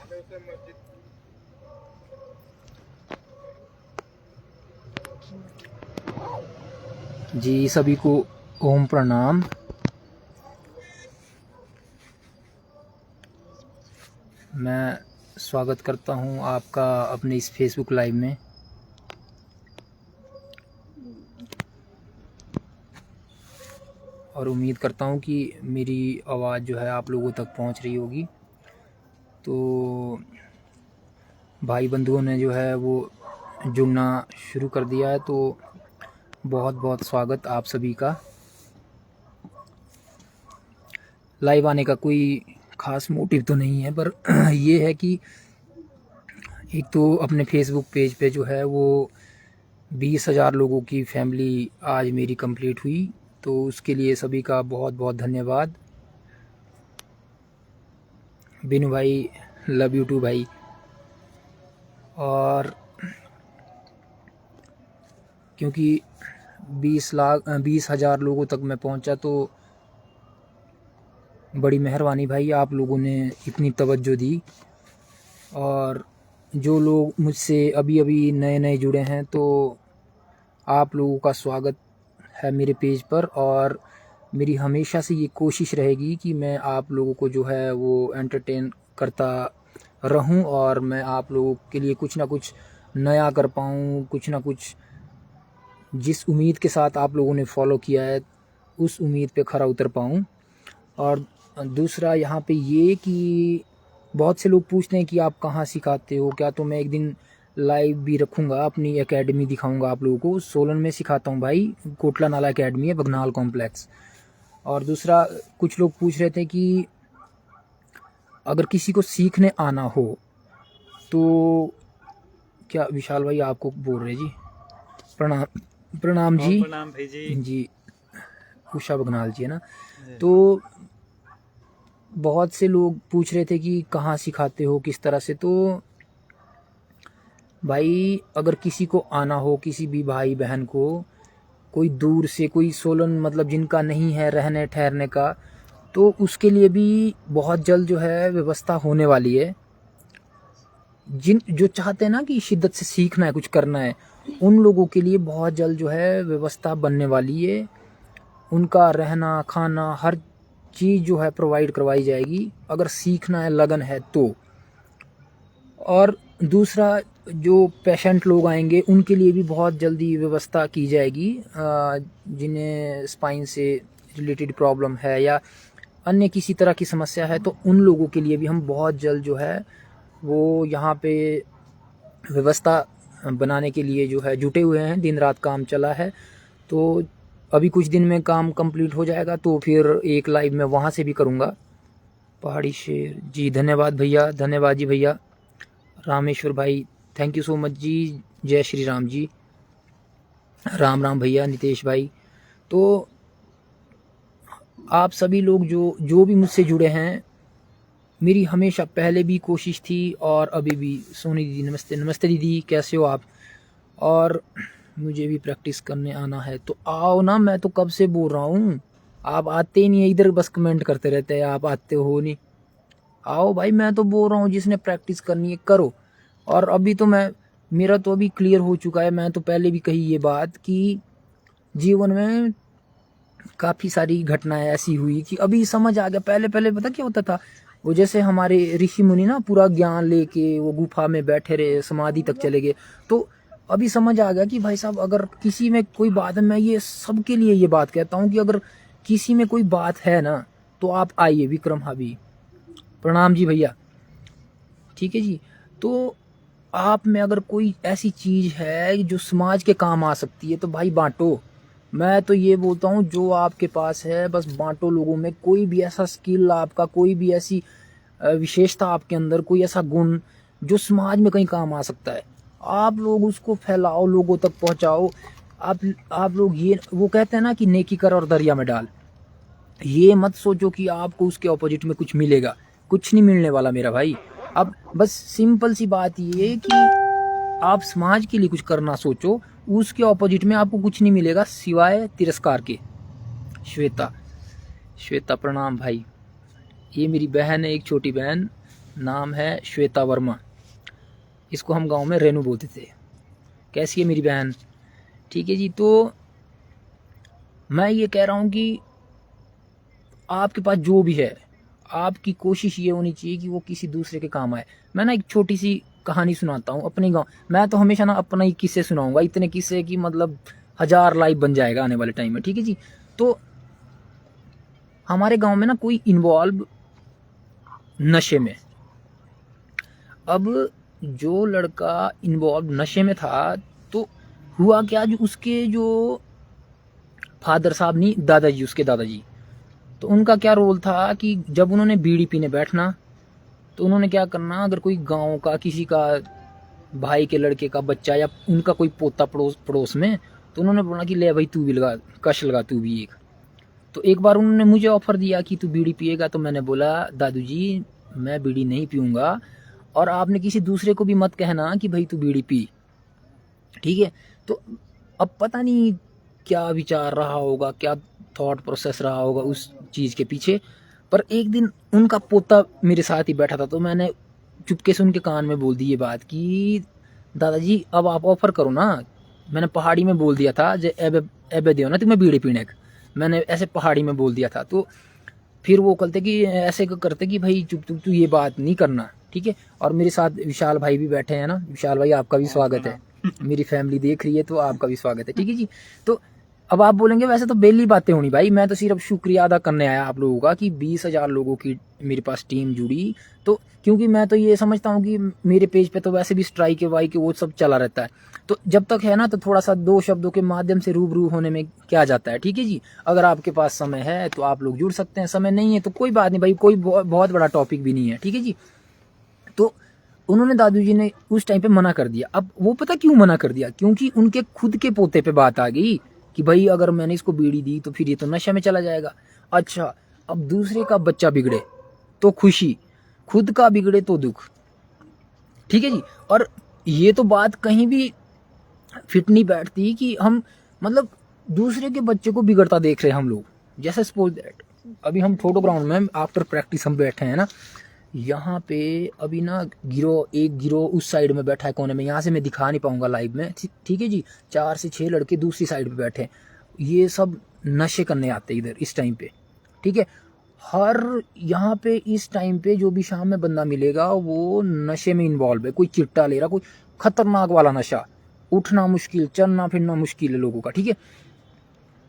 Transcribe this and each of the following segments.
जी सभी को ओम प्रणाम। मैं स्वागत करता हूं आपका अपने इस फेसबुक लाइव में। और उम्मीद करता हूं कि मेरी आवाज़ जो है आप लोगों तक पहुंच रही होगी। तो भाई बंधुओं ने जो है वो जुड़ना शुरू कर दिया है, तो बहुत बहुत स्वागत आप सभी का। लाइव आने का कोई ख़ास मोटिव तो नहीं है, पर ये है कि एक तो अपने फेसबुक पेज पे जो है वो 20,000 लोगों की फैमिली आज मेरी कंप्लीट हुई, तो उसके लिए सभी का बहुत बहुत धन्यवाद। बिनू भाई, लव यू टू भाई। और क्योंकि 20,000 लोगों तक मैं पहुंचा, तो बड़ी मेहरबानी भाई, आप लोगों ने इतनी तवज्जो दी। और जो लोग मुझसे अभी अभी नए नए जुड़े हैं, तो आप लोगों का स्वागत है मेरे पेज पर। और मेरी हमेशा से ये कोशिश रहेगी कि मैं आप लोगों को जो है वो एंटरटेन करता रहूं, और मैं आप लोगों के लिए कुछ ना कुछ नया कर पाऊं, कुछ ना कुछ जिस उम्मीद के साथ आप लोगों ने फॉलो किया है उस उम्मीद पे खरा उतर पाऊं। और दूसरा यहाँ पे ये कि बहुत से लोग पूछते हैं कि आप कहाँ सिखाते हो क्या, तो मैं एक दिन लाइव भी रखूँगा, अपनी एकेडमी दिखाऊंगा आप लोगों को। सोलन में सिखाता हूँ भाई, कोटला नाला एकेडमी है, बगनाल कॉम्प्लेक्स। और दूसरा, कुछ लोग पूछ रहे थे कि अगर किसी को सीखने आना हो तो क्या, विशाल भाई आपको बोल रहे जी, प्रणाम प्रणाम जी। प्रणाम भाई जी। जी उषा बगनाल जी है ना। तो बहुत से लोग पूछ रहे थे कि कहाँ सिखाते हो, किस तरह से। तो भाई अगर किसी को आना हो, किसी भी भाई बहन को, कोई दूर से, कोई सोलन मतलब जिनका नहीं है रहने ठहरने का, तो उसके लिए भी बहुत जल्द जो है व्यवस्था होने वाली है। जिन जो चाहते हैं ना कि शिद्दत से सीखना है, कुछ करना है, उन लोगों के लिए बहुत जल्द जो है व्यवस्था बनने वाली है। उनका रहना खाना हर चीज़ जो है प्रोवाइड करवाई जाएगी, अगर सीखना है, लगन है तो। और दूसरा, जो पेशेंट लोग आएंगे उनके लिए भी बहुत जल्दी व्यवस्था की जाएगी, जिन्हें स्पाइन से रिलेटेड प्रॉब्लम है या अन्य किसी तरह की समस्या है, तो उन लोगों के लिए भी हम बहुत जल्द जो है वो यहाँ पे व्यवस्था बनाने के लिए जो है जुटे हुए हैं। दिन रात काम चला है, तो अभी कुछ दिन में काम कंप्लीट हो जाएगा, तो फिर एक लाइव मैं वहाँ से भी करूँगा। पहाड़ी शेर जी, धन्यवाद भैया, धन्यवाद जी भैया। रामेश्वर भाई, थैंक यू सो मच जी। जय श्री राम जी, राम राम भैया। नितेश भाई, तो आप सभी लोग जो भी मुझसे जुड़े हैं, मेरी हमेशा पहले भी कोशिश थी और अभी भी। सोनी दीदी नमस्ते। नमस्ते दीदी, कैसे हो आप? और मुझे भी प्रैक्टिस करने आना है, तो आओ ना, मैं तो कब से बोल रहा हूँ, आप आते ही नहीं है, इधर बस कमेंट करते रहते हैं, आप आते हो नहीं। आओ भाई, मैं तो बोल रहा हूँ जिसने प्रैक्टिस करनी है करो। और अभी तो मेरा तो अभी क्लियर हो चुका है। मैं तो पहले भी कही ये बात कि जीवन में काफ़ी सारी घटनाएं ऐसी हुई कि अभी समझ आ गया। पहले पहले पता क्या होता था, वो जैसे हमारे ऋषि मुनि ना पूरा ज्ञान लेके वो गुफा में बैठे रहे, समाधि तक चले गए। तो अभी समझ आ गया कि भाई साहब, अगर किसी में कोई बात है, मैं ये सबके लिए ये बात कहता हूँ कि अगर किसी में कोई बात है ना, तो आप आइए। विक्रम हाबी, प्रणाम जी भैया। ठीक है जी। तो आप में अगर कोई ऐसी चीज़ है जो समाज के काम आ सकती है, तो भाई बांटो। मैं तो ये बोलता हूँ, जो आपके पास है बस बांटो लोगों में। कोई भी ऐसा स्किल आपका, कोई भी ऐसी विशेषता आपके अंदर, कोई ऐसा गुण जो समाज में कहीं काम आ सकता है, आप लोग उसको फैलाओ, लोगों तक पहुँचाओ। आप लोग ये, वो कहते हैं ना कि नेकी कर और दरिया में डाल। ये मत सोचो कि आपको उसके ऑपोजिट में कुछ मिलेगा, कुछ नहीं मिलने वाला मेरा भाई। अब बस सिंपल सी बात ये कि आप समाज के लिए कुछ करना सोचो, उसके ऑपोजिट में आपको कुछ नहीं मिलेगा सिवाय तिरस्कार के। श्वेता, श्वेता प्रणाम भाई। ये मेरी बहन है, एक छोटी बहन, नाम है श्वेता वर्मा, इसको हम गांव में रेनू बोलते थे। कैसी है मेरी बहन? ठीक है जी। तो मैं ये कह रहा हूँ कि आपके पास जो भी है, आपकी कोशिश ये होनी चाहिए कि वो किसी दूसरे के काम आए। मैं ना एक छोटी सी कहानी सुनाता हूँ अपने गांव। मैं तो हमेशा ना अपना ही किस्से सुनाऊंगा, इतने किस्से कि मतलब 1000 लाइव बन जाएगा आने वाले टाइम में। ठीक है जी। तो हमारे गांव में ना कोई इन्वॉल्व नशे में। अब जो लड़का इन्वॉल्व नशे में था, तो हुआ क्या, जो उसके जो फादर साहब नहीं, दादाजी, उसके दादाजी, तो उनका क्या रोल था कि जब उन्होंने बीड़ी पीने बैठना तो उन्होंने क्या करना, अगर कोई गांव का किसी का भाई के लड़के का बच्चा या उनका कोई पोता पड़ोस में, तो उन्होंने बोला कि ले भाई तू भी लगा, कश लगा तू भी एक। तो एक बार उन्होंने मुझे ऑफर दिया कि तू बीड़ी पिएगा, तो मैंने बोला दादू जी मैं बीड़ी नहीं पीऊँगा, और आपने किसी दूसरे को भी मत कहना कि भाई तू बीड़ी पी। ठीक है। तो अब पता नहीं क्या विचार रहा होगा, क्या थॉट प्रोसेस रहा होगा उस चीज़ के पीछे, पर एक दिन उनका पोता मेरे साथ ही बैठा था, तो मैंने चुपके से उनके कान में बोल दी ये बात कि दादाजी अब आप ऑफर करो ना। मैंने पहाड़ी में बोल दिया था, जे एबे एबे दियो ना तुम्हें बीड़ी पीने का, मैंने ऐसे पहाड़ी में बोल दिया था। तो फिर वो कहते कि ऐसे करते कि भाई चुप चुप तू ये बात नहीं करना। ठीक है। और मेरे साथ विशाल भाई भी बैठे हैं ना, विशाल भाई आपका भी स्वागत है, मेरी फैमिली देख रही है तो आपका भी स्वागत है। ठीक है जी। तो अब आप बोलेंगे वैसे तो बेली बातें होनी भाई, मैं तो सिर्फ शुक्रिया अदा करने आया आप लोगों का कि 20,000 लोगों की मेरे पास टीम जुड़ी। तो क्योंकि मैं तो ये समझता हूँ कि मेरे पेज पे तो वैसे भी स्ट्राइक है वाई के वो सब चला रहता है, तो जब तक है ना तो थोड़ा सा 2 शब्दों के माध्यम से रूबरू होने में क्या जाता है। ठीक है जी। अगर आपके पास समय है तो आप लोग जुड़ सकते हैं, समय नहीं है तो कोई बात नहीं भाई, कोई बहुत बड़ा टॉपिक भी नहीं है। ठीक है जी। तो उन्होंने दादू जी ने उस टाइम पे मना कर दिया। अब वो पता क्यों मना कर दिया, क्योंकि उनके खुद के पोते पे बात आ गई कि भाई अगर मैंने इसको बीड़ी दी तो फिर ये तो नशे में चला जाएगा। अच्छा, अब दूसरे का बच्चा बिगड़े तो खुशी, खुद का बिगड़े तो दुख। ठीक है जी। और ये तो बात कहीं भी फिट नहीं बैठती कि हम मतलब दूसरे के बच्चे को बिगड़ता देख रहे हैं हम लोग। जैसे सपोज दैट अभी हम फोटो ग्राउंड में आफ्टर प्रैक्टिस हम बैठे हैं ना, यहाँ पे अभी ना एक गिरोह उस साइड में बैठा है कोने में, यहाँ से मैं दिखा नहीं पाऊंगा लाइव में। ठीक है जी। 4 से 6 लड़के दूसरी साइड पे बैठे हैं, ये सब नशे करने आते हैं इधर इस टाइम पे। ठीक है। हर यहाँ पे इस टाइम पे जो भी शाम में बंदा मिलेगा वो नशे में इन्वॉल्व है, कोई चिट्टा ले रहा, कोई खतरनाक वाला नशा, उठना मुश्किल, चलना फिरना मुश्किल है लोगों का। ठीक है।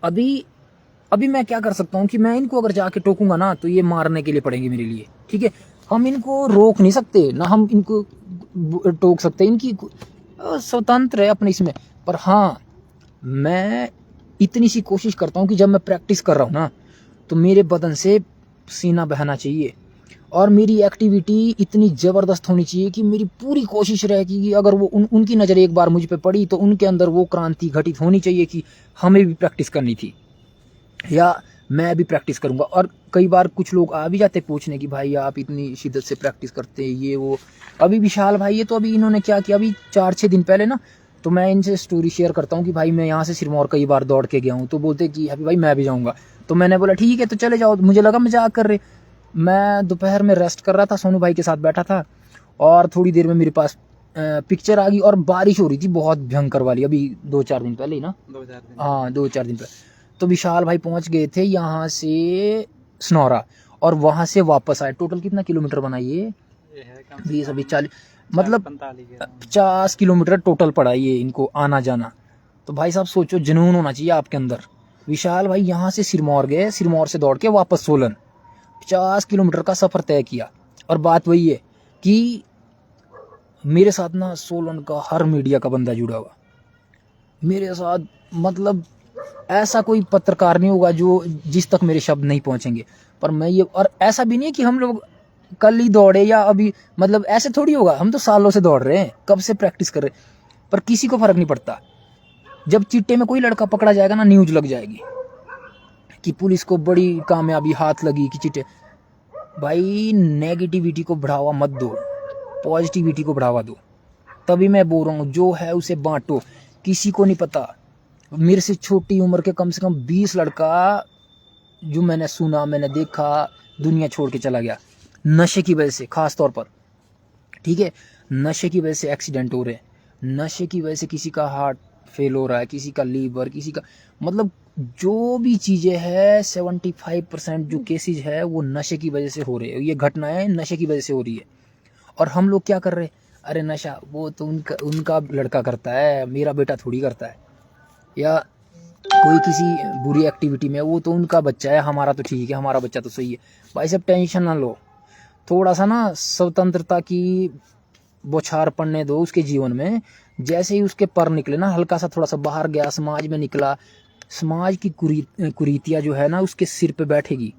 अभी मैं क्या कर सकता हूँ कि मैं इनको अगर जाके टोकूंगा ना तो ये मारने के लिए पड़ेंगे मेरे लिए। ठीक है। हम इनको रोक नहीं सकते ना, हम इनको टोक सकते, इनकी स्वतंत्र है अपने इसमें। पर हाँ, मैं इतनी सी कोशिश करता हूँ कि जब मैं प्रैक्टिस कर रहा हूँ ना तो मेरे बदन से सीना बहना चाहिए, और मेरी एक्टिविटी इतनी ज़बरदस्त होनी चाहिए कि मेरी पूरी कोशिश रहे कि अगर वो उनकी नज़र एक बार मुझ पे पड़ी तो उनके अंदर वो क्रांति घटित होनी चाहिए कि हमें भी प्रैक्टिस करनी थी या मैं भी प्रैक्टिस करूंगा। और कई बार कुछ लोग आ भी जाते पूछने कि भाई आप इतनी शिद्दत से प्रैक्टिस करते हैं ये वो। अभी विशाल भाई है, तो अभी इन्होंने क्या किया, अभी 4-6 दिन पहले ना, तो मैं इनसे स्टोरी शेयर करता हूँ कि भाई मैं यहाँ से सिरमौर कई बार दौड़ के गया हूँ, तो बोलते कि अभी भाई मैं भी जाऊँगा। तो मैंने बोला ठीक है तो चले जाओ, मुझे लगा मजाक कर रहे। मैं दोपहर में रेस्ट कर रहा था, सोनू भाई के साथ बैठा था, और थोड़ी देर में मेरे पास पिक्चर आ गई और बारिश हो रही थी बहुत भयंकर वाली, अभी 2-4 दिन पहले ही ना, 2-4 दिन पहले। तो विशाल भाई पहुंच गए थे यहाँ से सनौरा, और वहां से वापस आए। टोटल कितना किलोमीटर बना ये 20 अभी 40 मतलब 50 किलोमीटर टोटल पड़ा ये इनको आना जाना। तो भाई साहब सोचो, जुनून होना चाहिए आपके अंदर। विशाल भाई यहाँ से सिरमौर गए, सिरमौर से दौड़ के वापस सोलन, 50 किलोमीटर का सफर तय किया। और बात वही है कि मेरे साथ ना सोलन का हर मीडिया का बंदा जुड़ा हुआ मेरे साथ, मतलब ऐसा कोई पत्रकार नहीं होगा जो जिस तक मेरे शब्द नहीं पहुंचेंगे। पर मैं ये, और ऐसा भी नहीं है कि हम लोग कल ही दौड़े या अभी, मतलब ऐसे थोड़ी होगा, हम तो सालों से दौड़ रहे हैं, कब से प्रैक्टिस कर रहे हैं, पर किसी को फर्क नहीं पड़ता। जब चिट्टे में कोई लड़का पकड़ा जाएगा ना, न्यूज लग जाएगी कि पुलिस को बड़ी कामयाबी हाथ लगी कि चिट्टे। भाई नेगेटिविटी को बढ़ावा मत दो, पॉजिटिविटी को बढ़ावा दो। तभी मैं बोल रहा हूँ जो है उसे बांटो, किसी को नहीं पता। मेरे से छोटी उम्र के कम से कम 20 लड़का जो मैंने सुना, मैंने देखा, दुनिया छोड़ के चला गया नशे की वजह से, खास तौर पर ठीक है, नशे की वजह से एक्सीडेंट हो रहे हैं, नशे की वजह से किसी का हार्ट फेल हो रहा है, किसी का लीवर, किसी का मतलब जो भी चीज़ें हैं 75% जो केसेज है वो नशे की वजह से हो रहे हैं, ये घटनाएं नशे की वजह से हो रही है। और हम लोग क्या कर रहे हैं, अरे नशा वो तो उनका लड़का करता है, मेरा बेटा थोड़ी करता है, या कोई किसी बुरी एक्टिविटी में, वो तो उनका बच्चा है, हमारा तो ठीक है, हमारा बच्चा तो सही है। भाई सब टेंशन ना लो, थोड़ा सा ना स्वतंत्रता की बौछार पड़ने दो उसके जीवन में। जैसे ही उसके पर निकले ना, हल्का सा थोड़ा सा बाहर गया, समाज में निकला, समाज की कुरीतियाँ जो है ना उसके सिर पे बैठेगी,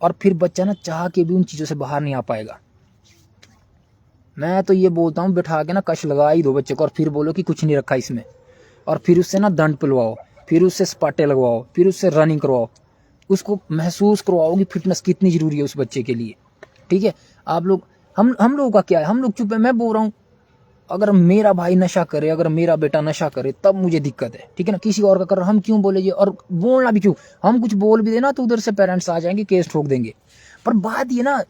और फिर बच्चा ना चाह के भी उन चीज़ों से बाहर नहीं आ पाएगा। मैं तो ये बोलता हूँ, बिठा के ना कश लगा ही दो बच्चे को, और फिर बोलो कि कुछ नहीं रखा इसमें, और फिर उससे ना दंड पिलवाओ, फिर उससे स्पाटे लगवाओ, फिर उससे रनिंग करवाओ, उसको महसूस करवाओ कि फिटनेस कितनी ज़रूरी है उस बच्चे के लिए। ठीक है, आप लोग हम लोगों का क्या है, हम लोग चुप है। मैं बोल रहा हूँ, अगर मेरा भाई नशा करे, अगर मेरा बेटा नशा करे, तब मुझे दिक्कत है, ठीक है ना। किसी और का कर, हम क्यों बोले, और बोलना भी क्यों, हम कुछ बोल भी देना तो उधर से पेरेंट्स आ जाएंगे, केस ठोक देंगे। पर बात ये ना,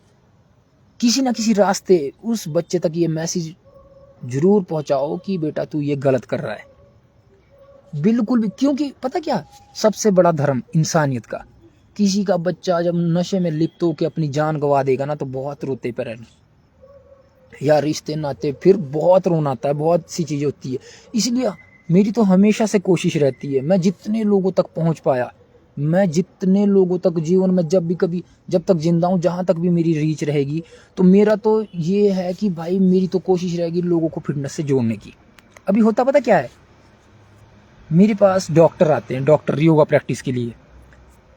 किसी ना किसी रास्ते उस बच्चे तक ये मैसेज जरूर पहुंचाओ कि बेटा तू ये गलत कर रहा है, बिल्कुल भी। क्योंकि पता क्या, सबसे बड़ा धर्म इंसानियत का, किसी का बच्चा जब नशे में लिप्त होकर अपनी जान गंवा देगा ना, तो बहुत रोते पेरेंट्स, या रिश्ते नाते, फिर बहुत रोना आता है, बहुत सी चीज़ें होती है। इसलिए मेरी तो हमेशा से कोशिश रहती है, मैं जितने लोगों तक पहुंच पाया, मैं जितने लोगों तक जीवन में जब भी कभी, जब तक जिंदा हूँ, जहाँ तक भी मेरी रीच रहेगी, तो मेरा तो ये है कि भाई मेरी तो कोशिश रहेगी लोगों को फिटनेस से जोड़ने की। अभी होता पता क्या है, मेरे पास डॉक्टर आते हैं, डॉक्टर योगा प्रैक्टिस के लिए,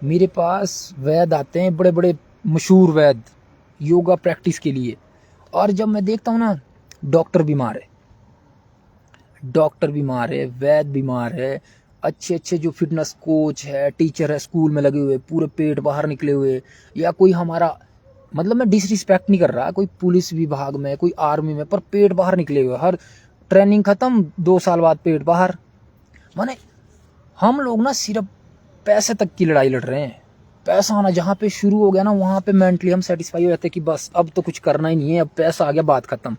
मेरे पास वैद्य आते हैं, बड़े बड़े मशहूर वैद्य योगा प्रैक्टिस के लिए। और जब मैं देखता हूँ ना, डॉक्टर बीमार है, डॉक्टर बीमार है, वैद्य बीमार है, अच्छे अच्छे जो फिटनेस कोच है, टीचर है, स्कूल में लगे हुए, पूरे पेट बाहर निकले हुए, या कोई हमारा, मतलब मैं डिसरिस्पेक्ट नहीं कर रहा, कोई पुलिस विभाग में, कोई आर्मी में, पर पेट बाहर निकले हुए, हर ट्रेनिंग खत्म 2 साल बाद पेट बाहर। माने हम लोग ना सिर्फ पैसे तक की लड़ाई लड़ रहे हैं। पैसा आना जहाँ पे शुरू हो गया ना, वहाँ पे मेंटली हम सेटिस्फाई हो जाते हैं कि बस अब तो कुछ करना ही नहीं है, अब पैसा आ गया, बात खत्म।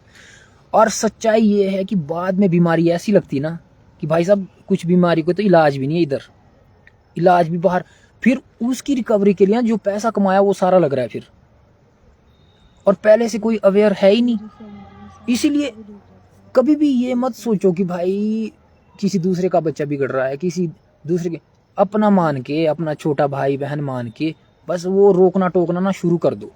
और सच्चाई ये है कि बाद में बीमारी ऐसी लगती ना कि भाई साहब कुछ बीमारी को तो इलाज भी नहीं है इधर, इलाज भी बाहर, फिर उसकी रिकवरी के लिए जो पैसा कमाया वो सारा लग रहा है फिर, और पहले से कोई अवेयर है ही नहीं। इसीलिए कभी भी ये मत सोचो कि भाई किसी दूसरे का बच्चा बिगड़ रहा है, किसी दूसरे के, अपना मान के, अपना छोटा भाई बहन मान के बस वो रोकना टोकना ना शुरू कर दो,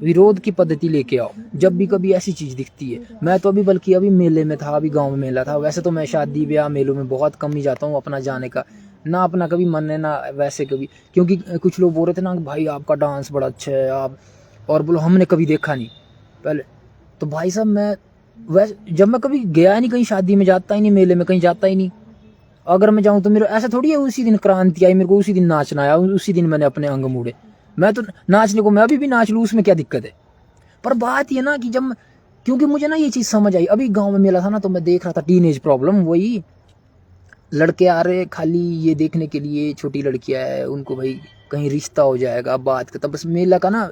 विरोध की पद्धति लेके आओ जब भी कभी ऐसी चीज दिखती है। मैं तो अभी बल्कि अभी मेले में था, अभी गांव में मेला था। वैसे तो मैं शादी ब्याह मेलों में बहुत कम ही जाता हूँ, अपना जाने का ना, अपना कभी मन है ना वैसे कभी, क्योंकि कुछ लोग बोल रहे थे ना भाई आपका डांस बड़ा अच्छा है आप, और बोलो हमने कभी देखा नहीं पहले। तो भाई साहब मैं वैसे जब मैं कभी गया नहीं, कहीं शादी में जाता ही नहीं, मेले में कहीं जाता ही नहीं, अगर मैं जाऊँ तो मेरा ऐसा थोड़ी है उसी दिन क्रांति आई, मेरे को उसी दिन नाचना आया, उसी दिन मैंने अपने अंग मूड़े। मैं तो नाचने को मैं अभी भी नाच लूँ, उसमें क्या दिक्कत है। पर बात ये ना कि जब, क्योंकि मुझे ना ये चीज़ समझ आई, अभी गांव में मेला था ना, तो मैं देख रहा था टीनेज प्रॉब्लम, वही लड़के आ रहे खाली ये देखने के लिए, छोटी लड़कियां है उनको भाई कहीं रिश्ता हो जाएगा, बात करता, बस मेला का ना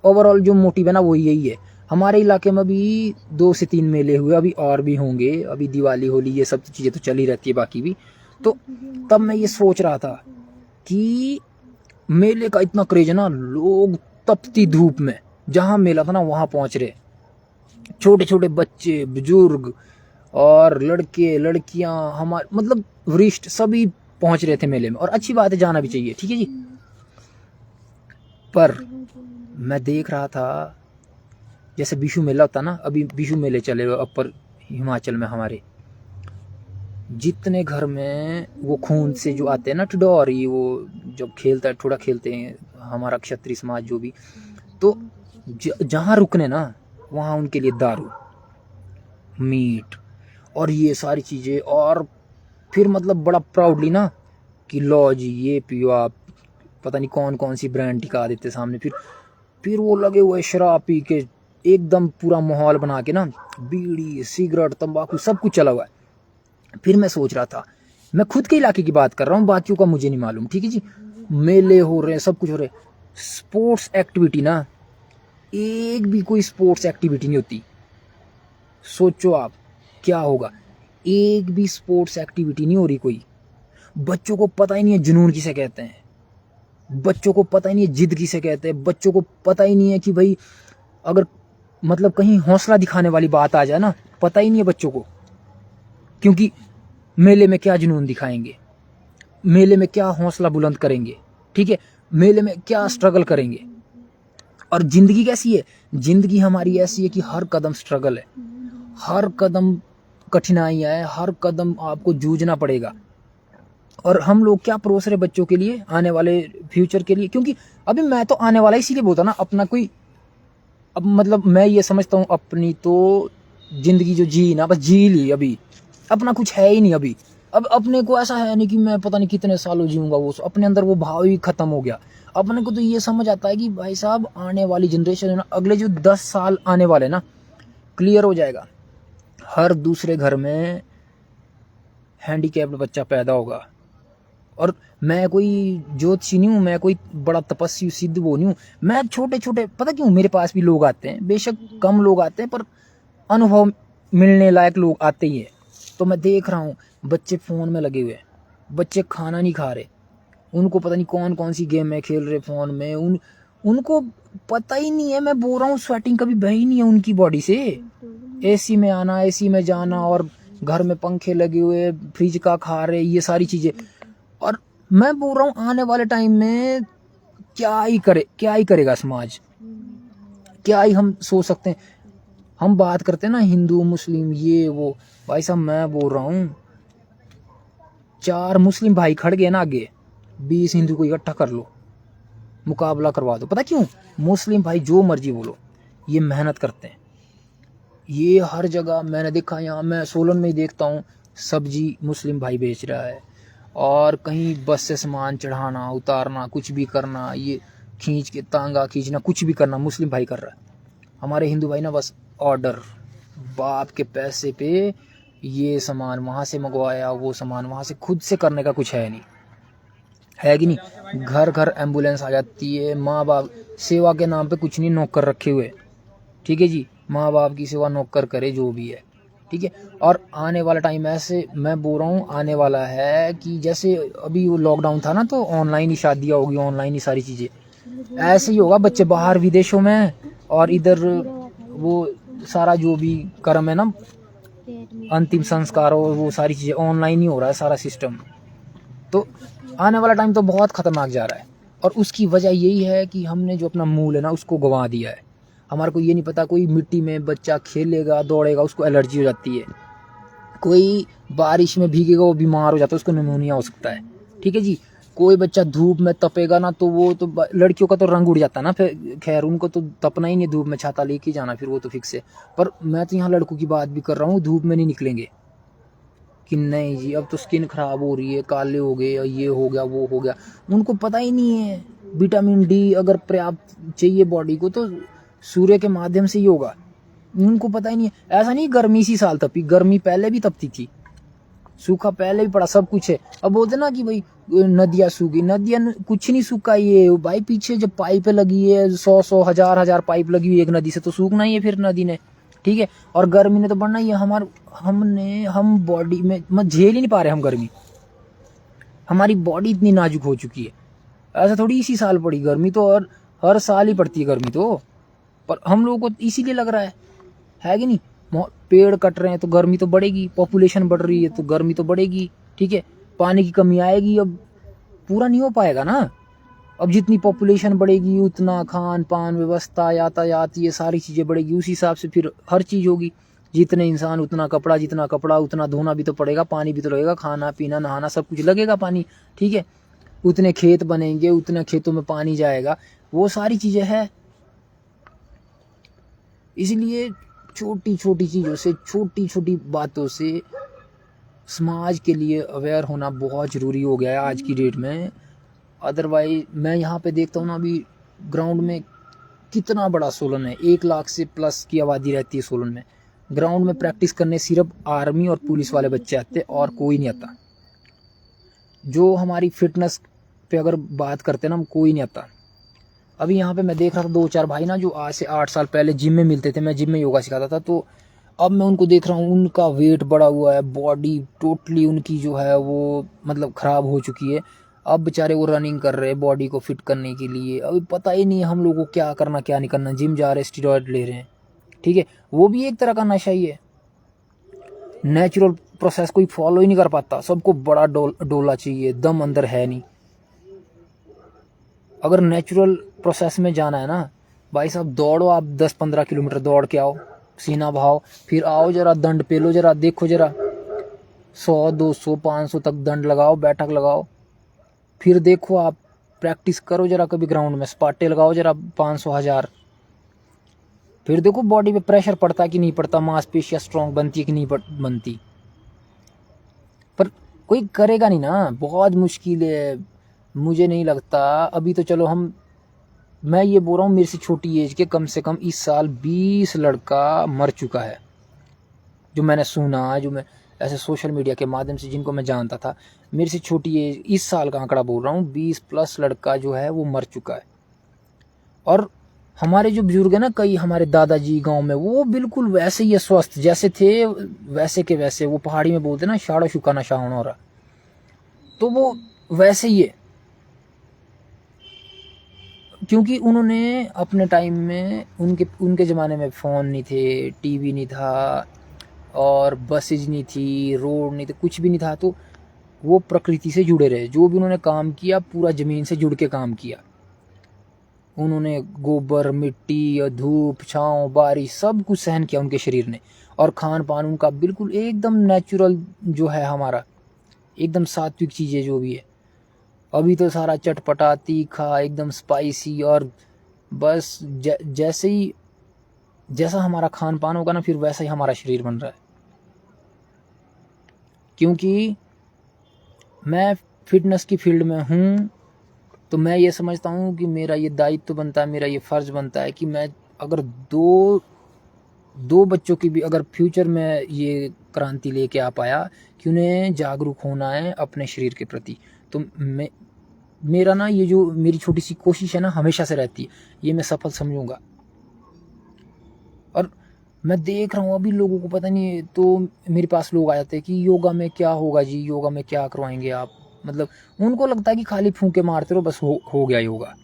ओवरऑल जो मोटिव है ना वो यही है। हमारे इलाके में भी 2 से 3 मेले हुए, अभी और भी होंगे, अभी दिवाली होली ये सब चीज़ें तो चल ही रहती है बाकी भी। तो तब मैं ये सोच रहा था कि मेले का इतना क्रेज है ना, लोग तपती धूप में जहाँ मेला था ना वहाँ पहुँच रहे, छोटे छोटे बच्चे, बुजुर्ग और लड़के लड़कियां, हमारे मतलब वरिष्ठ सभी पहुंच रहे थे मेले में। और अच्छी बात है, जाना भी चाहिए, ठीक है जी। पर मैं देख रहा था जैसे बिशु मेला होता ना, अभी बिशु मेले चले हुए अपर हिमाचल में हमारे, जितने घर में वो खून से जो आते हैं ना टिडोरी, वो जब खेलता है थोड़ा खेलते हैं हमारा क्षत्रिय समाज जो भी, तो जहाँ रुकने ना वहाँ उनके लिए दारू, मीट और ये सारी चीज़ें, और फिर मतलब बड़ा प्राउडली ना कि लो जी ये पियो आप, पता नहीं कौन कौन सी ब्रांड टिका देते सामने, फिर वो लगे हुए शराब पी के एकदम पूरा माहौल बना के ना, बीड़ी सिगरेट तंबाकू सब कुछ चला हुआ है। फिर मैं सोच रहा था, मैं खुद के इलाके की बात कर रहा हूँ, बाकियों का मुझे नहीं मालूम, ठीक है जी। मेले हो रहे हैं, सब कुछ हो रहा है, स्पोर्ट्स एक्टिविटी ना, एक भी कोई स्पोर्ट्स एक्टिविटी नहीं होती। सोचो आप क्या होगा। एक भी स्पोर्ट्स एक्टिविटी नहीं हो रही कोई। बच्चों को पता ही नहीं है जुनून किसे कहते हैं, बच्चों को पता ही नहीं है जिद किसे कहते हैं, बच्चों को पता ही नहीं है कि भाई अगर मतलब कहीं हौसला दिखाने वाली बात आ जाए ना, पता ही नहीं है बच्चों को। क्योंकि मेले में क्या जुनून दिखाएंगे, मेले में क्या हौसला बुलंद करेंगे, ठीक है, मेले में क्या स्ट्रगल करेंगे। और जिंदगी कैसी है, जिंदगी हमारी ऐसी है कि हर कदम स्ट्रगल है, हर कदम कठिनाइयाँ है, हर कदम आपको जूझना पड़ेगा। और हम लोग क्या परोस रहे बच्चों के लिए, आने वाले फ्यूचर के लिए। क्योंकि अभी मैं तो आने वाला इसीलिए बोलता ना, अपना कोई अब मतलब मैं ये समझता हूँ अपनी तो जिंदगी जो जी ना बस जी ली, अभी अपना कुछ है ही नहीं अभी। अब अपने को ऐसा है नहीं कि मैं पता नहीं कितने सालों जीऊंगा, वो अपने अंदर वो भाव ही खत्म हो गया। अपने को तो ये समझ आता है कि भाई साहब आने वाली जनरेशन है ना, अगले जो 10 साल आने वाले ना, क्लियर हो जाएगा। हर दूसरे घर में हैंडीकैप्ड बच्चा पैदा होगा। और मैं कोई ज्योतिषी नहीं हूँ, मैं कोई बड़ा तपस्वी सिद्ध वो नहीं हूँ। मैं छोटे छोटे, पता क्यों मेरे पास भी लोग आते हैं, बेशक कम लोग आते हैं पर अनुभव मिलने लायक लोग आते ही हैं। तो मैं देख रहा हूँ बच्चे फ़ोन में लगे हुए, बच्चे खाना नहीं खा रहे, उनको पता नहीं कौन कौन सी गेम में खेल रहे फ़ोन में, उनको पता ही नहीं है। मैं बोल रहा हूँ स्वेटिंग कभी बही नहीं है उनकी बॉडी से। एसी में आना, एसी में जाना, और घर में पंखे लगे हुए, फ्रिज का खा रहे, ये सारी चीज़ें। और मैं बोल रहा हूँ आने वाले टाइम में क्या ही करेगा समाज, क्या ही हम सोच सकते हैं। हम बात करते हैं ना हिंदू मुस्लिम ये वो, भाई साहब मैं बोल रहा हूँ 4 मुस्लिम भाई खड़ गए ना आगे, 20 हिंदू को इकट्ठा कर लो, मुकाबला करवा दो। पता क्यों? मुस्लिम भाई जो मर्जी बोलो, ये मेहनत करते हैं। ये हर जगह मैंने देखा, यहाँ मैं सोलन में ही देखता हूँ, सब्जी मुस्लिम भाई बेच रहा है, और कहीं बस से सामान चढ़ाना उतारना कुछ भी करना, ये खींच के तांगा खींचना कुछ भी करना मुस्लिम भाई कर रहा है। हमारे हिंदू भाई ना बस ऑर्डर, बाप के पैसे पे ये सामान वहाँ से मंगवाया, वो सामान वहाँ से, खुद से करने का कुछ है नहीं, है कि नहीं। घर घर एम्बुलेंस आ जाती है, माँ बाप सेवा के नाम पे कुछ नहीं नौकर रखे हुए, ठीक है जी, माँ बाप की सेवा नौकर करे जो भी है, ठीक है। और आने वाला टाइम ऐसे मैं बोल रहा हूँ आने वाला है कि जैसे अभी वो लॉकडाउन था ना, तो ऑनलाइन ही शादियाँ होगी, ऑनलाइन ही सारी चीज़ें, ऐसे ही होगा। बच्चे बाहर विदेशों में, और इधर वो सारा जो भी कर्म है ना, अंतिम संस्कार और वो सारी चीज़ें ऑनलाइन ही हो रहा है सारा सिस्टम। तो आने वाला टाइम तो बहुत ख़तरनाक जा रहा है, और उसकी वजह यही है कि हमने जो अपना मूल है ना उसको गंवा दिया है। हमारे को ये नहीं पता, कोई मिट्टी में बच्चा खेलेगा दौड़ेगा उसको एलर्जी हो जाती है, कोई बारिश में भीगेगा वो बीमार हो जाता है, उसको निमोनिया हो सकता है, ठीक है जी। कोई बच्चा धूप में तपेगा ना, तो वो तो लड़कियों का तो रंग उड़ जाता है ना, फिर खैर उनको तो तपना ही नहीं, धूप में छाता लेके जाना, फिर वो तो फिक्स है। पर मैं तो यहाँ लड़कों की बात भी कर रहा हूँ, धूप में नहीं निकलेंगे कि नहीं जी अब तो स्किन खराब हो रही है, काले हो गए, ये हो गया वो हो गया। उनको पता ही नहीं है विटामिन डी अगर पर्याप्त चाहिए बॉडी को तो सूर्य के माध्यम से ही होगा, उनको पता ही नहीं है। ऐसा नहीं गर्मी इसी साल तपी, गर्मी पहले भी तपती थी, सूखा पहले भी पड़ा, सब कुछ है। अब बोलते ना कि भाई नदियाँ सूखी, नदियाँ कुछ नहीं सूखा, ये भाई पीछे जब पाइपें लगी है 100 हजार पाइप लगी हुई एक नदी से, तो सूखना ही है फिर नदी ने, ठीक है। और गर्मी ने तो बढ़ना ही है। हम बॉडी में झेल ही नहीं पा रहे हम गर्मी, हमारी बॉडी इतनी नाजुक हो चुकी है। ऐसा थोड़ी इसी साल पड़ी गर्मी, तो और हर साल ही पड़ती है गर्मी तो, पर हम लोगों को इसीलिए लग रहा है कि नहीं। पेड़ कट रहे हैं तो गर्मी तो बढ़ेगी, पॉपुलेशन बढ़ रही है तो गर्मी तो बढ़ेगी, ठीक है। पानी की कमी आएगी, अब पूरा नहीं हो पाएगा ना। अब जितनी पॉपुलेशन बढ़ेगी उतना खान पान व्यवस्था यातायात ये सारी चीज़ें बढ़ेगी, उस हिसाब से फिर हर चीज़ होगी। जितने इंसान उतना कपड़ा, जितना कपड़ा उतना धोना भी तो पड़ेगा, पानी भी तो लगेगा, खाना पीना नहाना सब कुछ लगेगा पानी, ठीक है। उतने खेत बनेंगे, उतने खेतों में पानी जाएगा, वो सारी चीज़ें हैं। इसलिए छोटी छोटी चीज़ों से, छोटी छोटी बातों से समाज के लिए अवेयर होना बहुत ज़रूरी हो गया है आज की डेट में। अदरवाइज मैं यहाँ पे देखता हूँ ना, अभी ग्राउंड में कितना बड़ा सोलन है, 1 लाख से प्लस की आबादी रहती है सोलन में। ग्राउंड में प्रैक्टिस करने सिर्फ आर्मी और पुलिस वाले बच्चे आते और कोई नहीं आता। जो हमारी फिटनेस पे अगर बात करते ना, हम कोई नहीं आता। अभी यहाँ पे मैं देख रहा था 2-4 भाई ना, जो आज से 8 साल पहले जिम में मिलते थे, मैं जिम में योगा सिखाता था, तो अब मैं उनको देख रहा हूँ, उनका वेट बढ़ा हुआ है, बॉडी टोटली उनकी जो है वो मतलब ख़राब हो चुकी है। अब बेचारे वो रनिंग कर रहे हैं बॉडी को फिट करने के लिए। अभी पता ही नहीं है हम लोगों को क्या करना क्या नहीं करना। जिम जा रहे हैं, स्टेरॉयड ले रहे हैं, ठीक है, वो भी एक तरह का नशा ही है। नेचुरल प्रोसेस कोई फॉलो ही नहीं कर पाता, सबको बड़ा डोला चाहिए, दम अंदर है नहीं। अगर नेचुरल प्रोसेस में जाना है ना भाई साहब, दौड़ो आप 10-15 किलोमीटर दौड़ के आओ, सीना भाव, फिर आओ जरा दंड पे लो, जरा देखो, जरा 100, 200, 500 तक दंड लगाओ, बैठक लगाओ, फिर देखो आप प्रैक्टिस करो जरा, कभी ग्राउंड में स्पाटे लगाओ जरा 500, 1000, फिर देखो बॉडी पे प्रेशर पड़ता कि नहीं पड़ता, मांसपेशियां स्ट्रांग बनती है कि नहीं बनती। पर कोई करेगा नहीं ना, बहुत मुश्किल है। मुझे नहीं लगता अभी तो चलो मैं ये बोल रहा हूँ, मेरे से छोटी एज के कम से कम इस साल 20 लड़का मर चुका है, जो मैंने सुना, जो मैं ऐसे सोशल मीडिया के माध्यम से जिनको मैं जानता था। मेरे से छोटी एज, इस साल का आंकड़ा बोल रहा हूँ, 20+ लड़का जो है वो मर चुका है। और हमारे जो बुजुर्ग है ना, कई हमारे दादाजी गांव में, वो बिल्कुल वैसे ही है, स्वस्थ जैसे थे वैसे के वैसे। वो पहाड़ी में बोलते ना, शाड़ो शुकाना शाहन हो रहा, तो वो वैसे ही है। क्योंकि उन्होंने अपने टाइम में, उनके ज़माने में फ़ोन नहीं थे, टीवी नहीं था, और बसेज नहीं थी, रोड नहीं थे, कुछ भी नहीं था। तो वो प्रकृति से जुड़े रहे, जो भी उन्होंने काम किया पूरा ज़मीन से जुड़ के काम किया। उन्होंने गोबर, मिट्टी, धूप, छाँव, बारिश सब कुछ सहन किया उनके शरीर ने। और खान पान उनका बिल्कुल एकदम नेचुरल जो है हमारा, एकदम सात्विक चीज़ें जो भी है। अभी तो सारा चटपटा, तीखा, एकदम स्पाइसी, और बस जैसे ही जैसा हमारा खान पान होगा ना, फिर वैसा ही हमारा शरीर बन रहा है। क्योंकि मैं फिटनेस की फील्ड में हूँ, तो मैं ये समझता हूँ कि मेरा ये दायित्व बनता है, मेरा ये फ़र्ज़ बनता है कि मैं अगर दो बच्चों की भी अगर फ्यूचर में ये क्रांति लेके आ पाया कि उन्हें जागरूक होना है अपने शरीर के प्रति, तो मेरा ना ये जो मेरी छोटी सी कोशिश है ना, हमेशा से रहती है, ये मैं सफल समझूंगा। और मैं देख रहा हूँ अभी लोगों को पता नहीं, तो मेरे पास लोग आ जाते हैं कि योगा में क्या होगा जी, योगा में क्या करवाएंगे आप। मतलब उनको लगता है कि खाली फूंके मारते रहो बस हो गया योगा,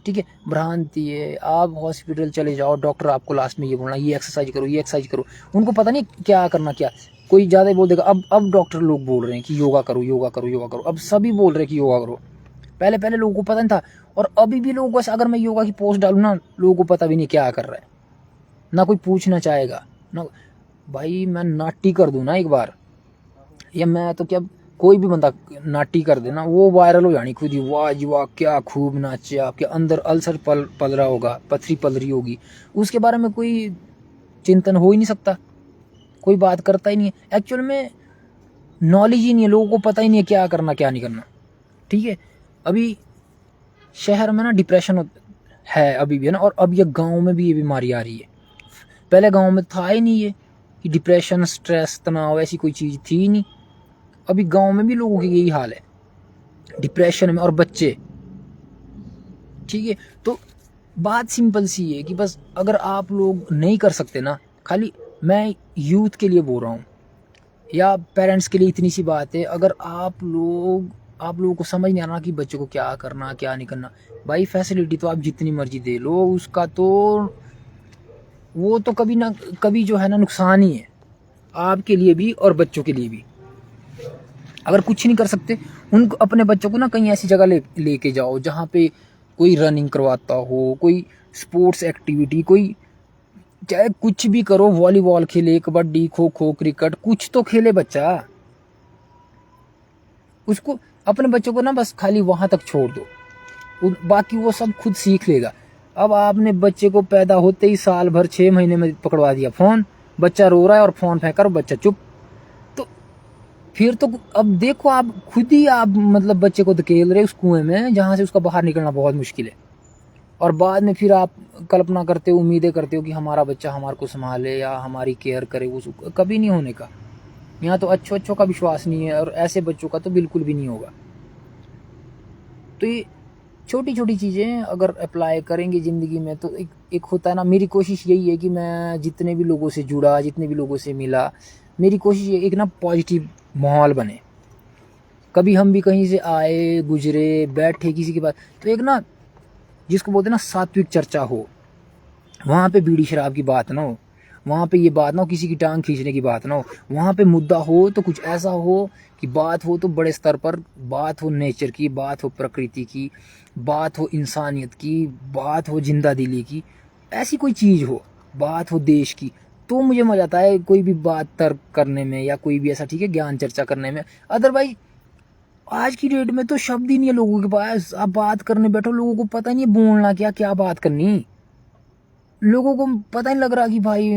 ठीक है। भ्रांति है। आप हॉस्पिटल चले जाओ, डॉक्टर आपको लास्ट में ये बोलना, ये एक्सरसाइज करो, ये एक्सरसाइज करो। उनको पता नहीं क्या करना क्या। कोई ज़्यादा ही बोल देगा, अब डॉक्टर लोग बोल रहे हैं कि योगा करो, योगा करो, योगा करो। अब सभी बोल रहे हैं कि योगा करो। पहले लोगों को पता नहीं था, और अभी भी लोगों को, अगर मैं योगा की पोस्ट डालूँ ना, लोगों को पता भी नहीं क्या कर रहा है, ना कोई पूछना चाहेगा ना। भाई मैं नाटी कर दूँ ना एक बार, या मैं तो क्या, कोई भी बंदा नाटी कर देना, वो वायरल हो जानी खुद ही। वाह जी वाह, क्या खूब नाचे, आपके अंदर अल्सर पल रहा होगा, पथरी पल रही होगी, उसके बारे में कोई चिंतन हो ही नहीं सकता, कोई बात करता ही नहीं है। एक्चुअल में नॉलेज ही नहीं है, लोगों को पता ही नहीं है क्या करना क्या नहीं करना, ठीक है। अभी शहर में ना डिप्रेशन है अभी भी है ना, और अब ये गांव में भी ये बीमारी आ रही है। पहले गांव में था ही नहीं ये कि डिप्रेशन, स्ट्रेस, तनाव ऐसी कोई चीज़ थी ही नहीं। अभी गांव में भी लोगों की यही हाल है, डिप्रेशन में, और बच्चे, ठीक है। तो बात सिंपल सी है कि बस अगर आप लोग नहीं कर सकते ना, खाली मैं यूथ के लिए बोल रहा हूँ या पेरेंट्स के लिए इतनी सी बात है, अगर आप लोगों को समझ नहीं आना कि बच्चों को क्या करना क्या नहीं करना, भाई फैसिलिटी तो आप जितनी मर्जी दे लो, उसका तो वो तो कभी ना कभी जो है ना नुकसान ही है, आपके लिए भी और बच्चों के लिए भी। अगर कुछ नहीं कर सकते, उनको अपने बच्चों को ना कहीं ऐसी जगह लेके जाओ जहाँ पे कोई रनिंग करवाता हो, कोई स्पोर्ट्स एक्टिविटी, कोई चाहे कुछ भी करो, वॉलीबॉल खेले, कबड्डी, खो खो, क्रिकेट, कुछ तो खेले बच्चा। उसको, अपने बच्चों को ना बस खाली वहां तक छोड़ दो, बाकी वो सब खुद सीख लेगा। अब आपने बच्चे को पैदा होते ही साल भर 6 महीने में पकड़वा दिया फोन, बच्चा रो रहा है और फोन फेंका और बच्चा चुप, तो फिर तो अब देखो आप खुद ही, आप मतलब बच्चे को धकेल रहे उस कुएं में जहां से उसका बाहर निकलना बहुत मुश्किल है। और बाद में फिर आप कल्पना करते हो, उम्मीदें करते हो कि हमारा बच्चा हमारे को संभाले या हमारी केयर करे, वो कभी नहीं होने का। यहाँ तो अच्छों का विश्वास नहीं है, और ऐसे बच्चों का तो बिल्कुल भी नहीं होगा। तो ये छोटी छोटी चीज़ें अगर अप्लाई करेंगे ज़िंदगी में तो एक होता है ना, मेरी कोशिश यही है कि मैं जितने भी लोगों से जुड़ा, जितने भी लोगों से मिला, मेरी कोशिश ये एक ना पॉजिटिव माहौल बने। कभी हम भी कहीं से आए गुजरे बैठे किसी के पास, तो एक ना जिसको बोलते हैं ना सात्विक चर्चा हो, वहाँ पे बीड़ी शराब की बात ना हो, वहाँ पे ये बात ना हो किसी की टांग खींचने की बात ना हो, वहाँ पे मुद्दा हो तो कुछ ऐसा हो कि बात हो तो बड़े स्तर पर बात हो, नेचर की बात हो, प्रकृति की बात हो, इंसानियत की बात हो, जिंदा दिली की, ऐसी कोई चीज़ हो, बात हो देश की, तो मुझे मजा आता है कोई भी बात तर्क करने में या कोई भी ऐसा, ठीक है, ज्ञान चर्चा करने में। अदरवाइज आज की डेट में तो शब्द ही नहीं है लोगों के पास, आप बात करने बैठो लोगों को पता नहीं है बोलना क्या, क्या बात करनी, लोगों को पता नहीं लग रहा कि भाई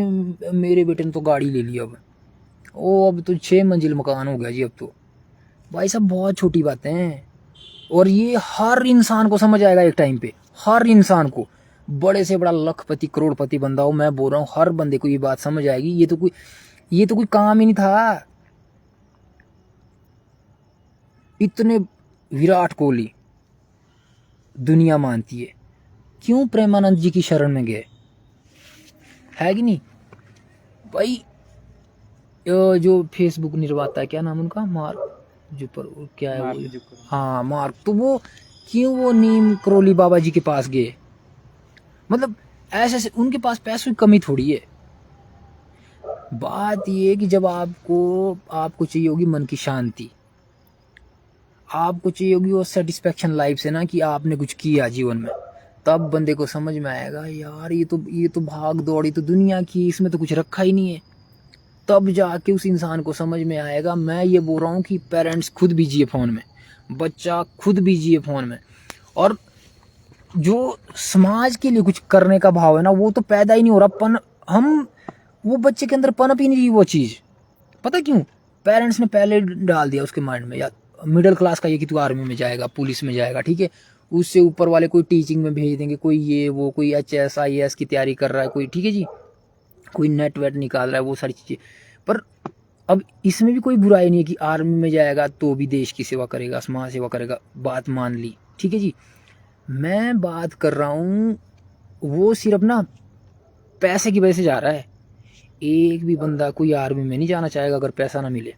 मेरे बेटे ने तो गाड़ी ले ली, अब तो 6 मंजिल मकान हो गया जी, अब तो भाई साहब बहुत छोटी बातें हैं। और ये हर इंसान को समझ आएगा एक टाइम पे, हर इंसान को, बड़े से बड़ा लखपति करोड़पति बंदा हो, मैं बोल रहा हूँ हर बंदे को ये बात समझ आएगी। ये तो कोई काम ही नहीं था। इतने विराट कोहली दुनिया मानती है, क्यों प्रेमानंद जी की शरण में गए, है कि नहीं भाई। जो फेसबुक निर्माता है, क्या नाम उनका, मार्क जो पर क्या है वो, हाँ मार्क, तो वो क्यों वो नीम करोली बाबा जी के पास गए, मतलब ऐसे उनके पास पैसों की कमी थोड़ी है। बात ये है कि जब आपको चाहिए होगी मन की शांति, आपको चाहिए होगी वो सेटिस्फेक्शन लाइफ से ना, कि आपने कुछ किया जीवन में, तब बंदे को समझ में आएगा यार ये तो भाग दौड़ी तो दुनिया की, इसमें तो कुछ रखा ही नहीं है। तब जाके उस इंसान को समझ में आएगा। मैं ये बोल रहा हूँ कि पेरेंट्स खुद भी जिए फ़ोन में, बच्चा खुद भी जिए फ़ोन में, और जो समाज के लिए कुछ करने का भाव है ना, वो तो पैदा ही नहीं हो रहा। हम वो बच्चे के अंदर पनप ही नहीं रही वो चीज़। पता क्यों? पेरेंट्स ने पहले डाल दिया उसके माइंड में, या मिडिल क्लास का ये कि तू आर्मी में जाएगा, पुलिस में जाएगा, ठीक है, उससे ऊपर वाले कोई टीचिंग में भेज देंगे, कोई ये वो, कोई HS IAS की तैयारी कर रहा है कोई, ठीक है जी, कोई नेट वेट निकाल रहा है, वो सारी चीज़ें। पर अब इसमें भी कोई बुराई नहीं है कि आर्मी में जाएगा तो भी देश की सेवा करेगा, समाज सेवा करेगा, बात मान ली, ठीक है जी। मैं बात कर रहा हूँ वो सिर्फ ना पैसे की वजह से जा रहा है। एक भी बंदा कोई आर्मी में नहीं जाना चाहेगा अगर पैसा ना मिले।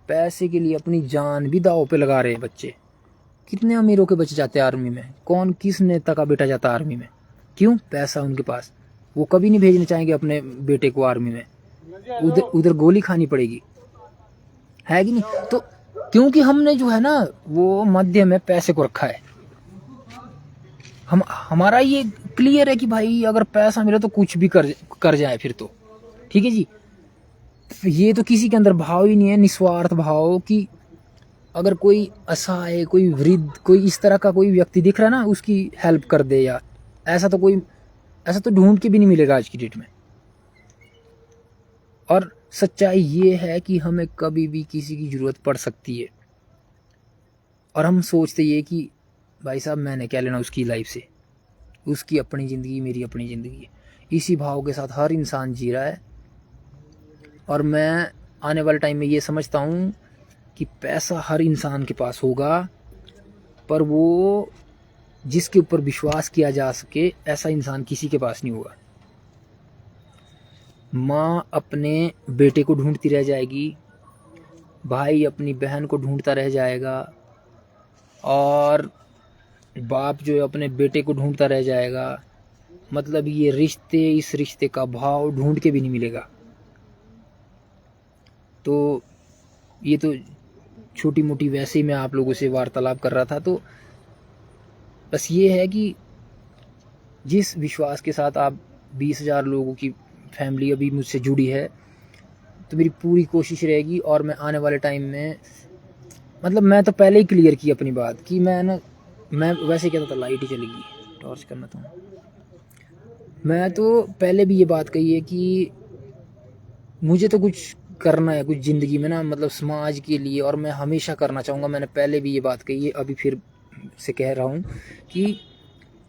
पैसे के लिए अपनी जान भी दांव पे लगा रहे हैं बच्चे। कितने अमीरों के बच्चे जाते हैं आर्मी में, कौन किस नेता का बेटा जाता है आर्मी में, क्यों? पैसा उनके पास। वो कभी नहीं भेजना चाहेंगे अपने बेटे को आर्मी में, उधर गोली खानी पड़ेगी, है कि नहीं। तो क्योंकि हमने जो है ना वो मध्य में पैसे को रखा है। हमारा ये क्लियर है कि भाई अगर पैसा मिले तो कुछ भी कर जाए फिर तो, ठीक है जी। ये तो किसी के अंदर भाव ही नहीं है, निस्वार्थ भाव, कि अगर कोई असहाय, कोई वृद्ध, कोई इस तरह का कोई व्यक्ति दिख रहा है ना, उसकी हेल्प कर दे यार। ऐसा तो ढूंढ के भी नहीं मिलेगा आज की डेट में। और सच्चाई ये है कि हमें कभी भी किसी की ज़रूरत पड़ सकती है, और हम सोचते ये कि भाई साहब मैंने क्या लेना उसकी लाइफ से, उसकी अपनी ज़िंदगी, मेरी अपनी ज़िंदगी। इसी भाव के साथ हर इंसान जी रहा है। और मैं आने वाले टाइम में ये समझता हूँ कि पैसा हर इंसान के पास होगा, पर वो जिसके ऊपर विश्वास किया जा सके ऐसा इंसान किसी के पास नहीं होगा। माँ अपने बेटे को ढूंढती रह जाएगी, भाई अपनी बहन को ढूंढता रह जाएगा, और बाप जो है अपने बेटे को ढूंढता रह जाएगा। मतलब ये रिश्ते, इस रिश्ते का भाव ढूंढ के भी नहीं मिलेगा। तो ये तो छोटी मोटी वैसे ही मैं आप लोगों से वार्तालाप कर रहा था। तो बस ये है कि जिस विश्वास के साथ आप 20,000 लोगों की फैमिली अभी मुझसे जुड़ी है, तो मेरी पूरी कोशिश रहेगी। और मैं आने वाले टाइम में, मतलब मैं तो पहले ही क्लियर की अपनी बात कि मैं वैसे कहता था लाइट ही चलेगी, टॉर्च करना था। मैं तो पहले भी ये बात कही है कि मुझे तो कुछ करना है कुछ ज़िंदगी में ना, मतलब समाज के लिए, और मैं हमेशा करना चाहूँगा। मैंने पहले भी ये बात कही है, अभी फिर से कह रहा हूँ कि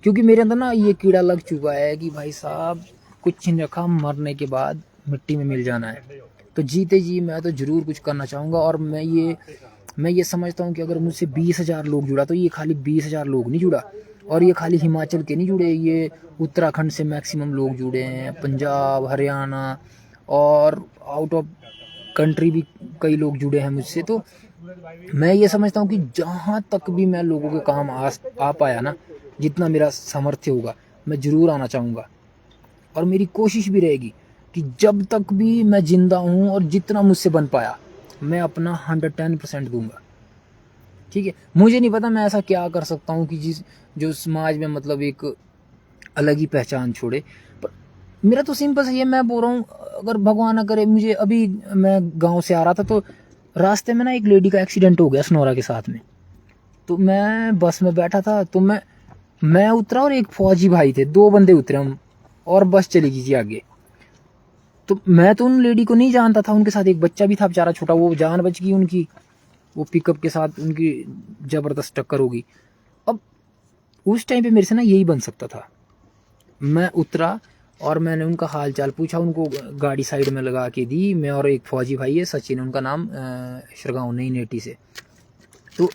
क्योंकि मेरे अंदर ना ये कीड़ा लग चुका है कि भाई साहब कुछ नहीं रखा, मरने के बाद मिट्टी में मिल जाना है। तो जीते जी मैं तो ज़रूर कुछ करना चाहूँगा। और मैं ये मैं ये समझता हूँ कि अगर मुझसे 20,000 लोग जुड़ा तो ये खाली 20,000 लोग नहीं जुड़ा, और ये खाली हिमाचल के नहीं जुड़े, ये उत्तराखंड से मैक्सिमम लोग जुड़े हैं, पंजाब, हरियाणा और आउट ऑफ कंट्री भी कई लोग जुड़े हैं मुझसे। तो मैं ये समझता हूँ कि जहाँ तक भी मैं लोगों के काम आ पाया ना, जितना मेरा सामर्थ्य होगा मैं ज़रूर आना चाहूँगा, और मेरी कोशिश भी रहेगी कि जब तक भी मैं ज़िंदा हूँ और जितना मुझसे बन पाया मैं अपना 110% दूंगा। ठीक है, मुझे नहीं पता मैं ऐसा क्या कर सकता हूँ कि जो समाज में मतलब एक अलग ही पहचान छोड़े, पर मेरा तो सिंपल सा ये, मैं बोल रहा हूँ अगर भगवान ना करे, मुझे अभी मैं गांव से आ रहा था तो रास्ते में ना एक लेडी का एक्सीडेंट हो गया स्नोरा के साथ में। तो मैं बस में बैठा था, तो मैं उतरा और एक फौजी भाई थे, 2 बंदे उतरे हम, और बस चली गई थी आगे। तो मैं तो उन लेडी को नहीं जानता था, उनके साथ एक बच्चा भी था बेचारा छोटा, वो जान बच गई उनकी, वो पिकअप के साथ उनकी ज़बरदस्त टक्कर होगी। अब उस टाइम पे मेरे से ना यही बन सकता था। मैं उतरा और मैंने उनका हाल चाल पूछा, उनको गाड़ी साइड में लगा के दी, मैं और एक फौजी भाई है सचिन उनका नाम, शिरगांव नई नेटी से। तो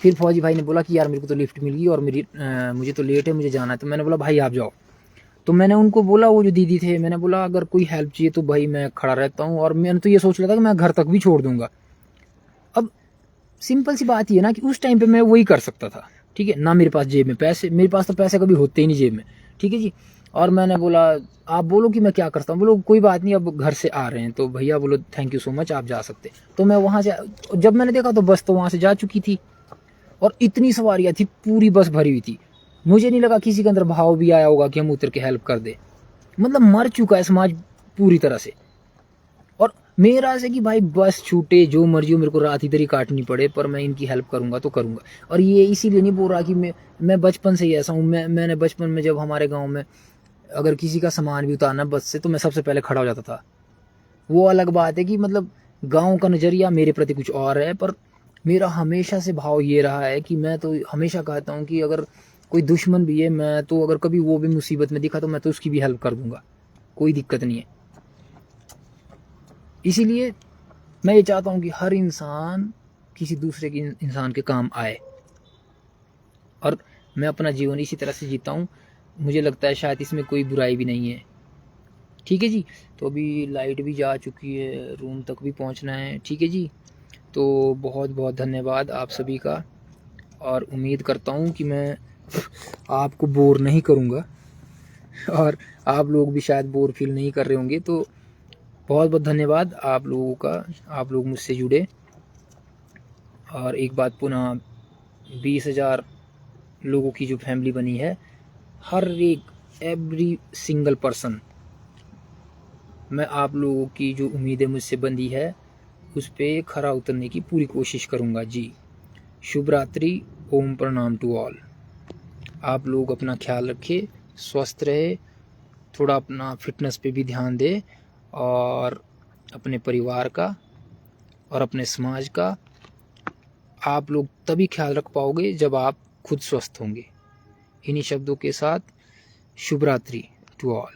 फिर फौजी भाई ने बोला कि यार मेरे को तो लिफ्ट मिल गई और मुझे तो लेट है, मुझे जाना है। तो मैंने बोला भाई आप जाओ। तो मैंने उनको बोला, वो जो दीदी थे, मैंने बोला अगर कोई हेल्प चाहिए तो भाई मैं खड़ा रहता हूँ, और मैंने तो ये सोच लिया था कि मैं घर तक भी छोड़ दूंगा। अब सिंपल सी बात ये ना कि उस टाइम पे मैं वही कर सकता था। ठीक है ना, मेरे पास जेब में पैसे, मेरे पास तो पैसे कभी होते ही नहीं जेब में। ठीक है जी। और मैंने बोला आप बोलो कि मैं क्या करता हूँ। बोलो कोई बात नहीं, अब घर से आ रहे हैं तो भैया बोलो थैंक यू सो मच, आप जा सकते। तो मैं वहाँ से जब मैंने देखा तो बस तो वहाँ से जा चुकी थी, और इतनी सवारियाँ थी, पूरी बस भरी हुई थी। मुझे नहीं लगा किसी के अंदर भाव भी आया होगा कि हम उतर के हेल्प कर दे। मतलब मर चुका है समाज पूरी तरह से। और मेरा ऐसे कि भाई बस छूटे जो मर्जी हो, मेरे को रात इधर ही काटनी पड़े, पर मैं इनकी हेल्प करूंगा तो करूंगा। और ये इसीलिए नहीं बोल रहा कि मैं बचपन से ही ऐसा हूँ। मैंने बचपन में जब हमारे गाँव में अगर किसी का सामान भी उतारना बस से, तो मैं सबसे पहले खड़ा हो जाता था। वो अलग बात है कि मतलब गाँव का नज़रिया मेरे प्रति कुछ और है, पर मेरा हमेशा से भाव ये रहा है कि मैं तो हमेशा कहता हूँ कि अगर कोई दुश्मन भी है, मैं तो अगर कभी वो भी मुसीबत में दिखा तो मैं तो उसकी भी हेल्प कर दूंगा, कोई दिक्कत नहीं है। इसीलिए मैं ये चाहता हूँ कि हर इंसान किसी दूसरे के इंसान के काम आए, और मैं अपना जीवन इसी तरह से जीता हूँ। मुझे लगता है शायद इसमें कोई बुराई भी नहीं है। ठीक है जी। तो अभी लाइट भी जा चुकी है, रूम तक भी पहुँचना है। ठीक है जी। तो बहुत बहुत धन्यवाद आप सभी का, और उम्मीद करता हूँ कि मैं आपको बोर नहीं करूँगा, और आप लोग भी शायद बोर फील नहीं कर रहे होंगे। तो बहुत बहुत धन्यवाद आप लोगों का, आप लोग मुझसे जुड़े। और एक बात पुनः, 20,000 लोगों की जो फैमिली बनी है, हर एक एवरी सिंगल पर्सन, मैं आप लोगों की जो उम्मीदें मुझसे बंधी है उस पर खरा उतरने की पूरी कोशिश करूँगा जी। शुभ रात्रि, ओम प्रणाम टू ऑल। आप लोग अपना ख्याल रखें, स्वस्थ रहे, थोड़ा अपना फिटनेस पे भी ध्यान दें, और अपने परिवार का और अपने समाज का आप लोग तभी ख्याल रख पाओगे जब आप खुद स्वस्थ होंगे। इन्हीं शब्दों के साथ शुभ रात्रि टू ऑल।